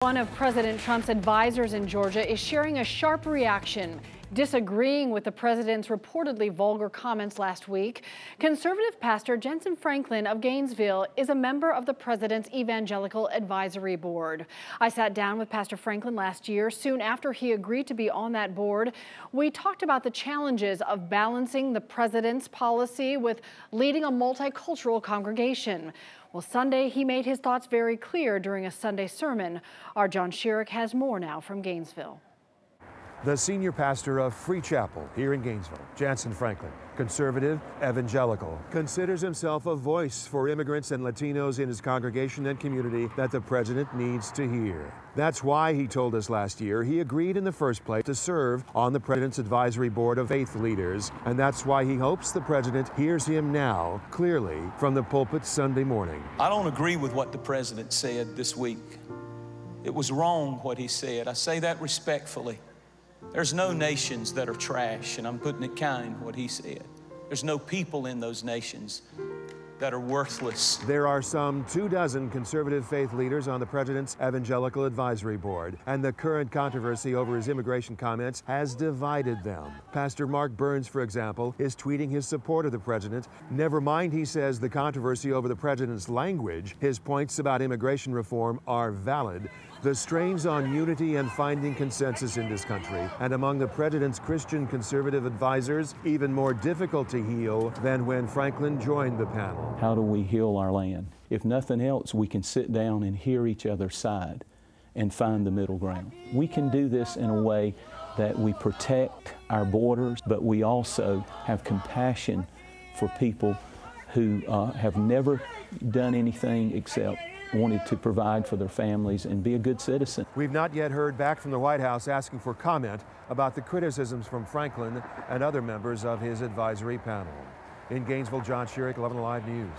One of President Trump's advisors in Georgia is sharing a sharp reaction, disagreeing with the president's reportedly vulgar comments last week. Conservative pastor Jentezen Franklin of Gainesville is a member of the president's evangelical advisory board. I sat down with Pastor Franklin last year, soon after he agreed to be on that board. We talked about the challenges of balancing the president's policy with leading a multicultural congregation. Well, Sunday, he made his thoughts very clear during a Sunday sermon. Our John Sherrick has more now from Gainesville. The senior pastor of Free Chapel here in Gainesville, Jentezen Franklin, conservative, evangelical, considers himself a voice for immigrants and Latinos in his congregation and community that the president needs to hear. That's why, he told us last year, he agreed in the first place to serve on the president's advisory board of faith leaders, and that's why he hopes the president hears him now clearly from the pulpit Sunday morning. I don't agree with what the president said this week. It was wrong what he said. I say that respectfully. There's no nations that are trash, and I'm putting it kind, what he said. There's no people in those nations that are worthless. There are some 24 conservative faith leaders on the president's evangelical advisory board, and the current controversy over his immigration comments has divided them. Pastor Mark Burns, for example, is tweeting his support of the president. Never mind, he says, the controversy over the president's language. His points about immigration reform are valid. The strains on unity and finding consensus in this country, and among the president's Christian conservative advisors, even more difficult to heal than when Franklin joined the panel. How do we heal our land? If nothing else, we can sit down and hear each other's side and find the middle ground. We can do this in a way that we protect our borders, but we also have compassion for people who have never done anything except wanted to provide for their families and be a good citizen. We've not yet heard back from the White House asking for comment about the criticisms from Franklin and other members of his advisory panel. In Gainesville, John Sherrick, 11 Alive News.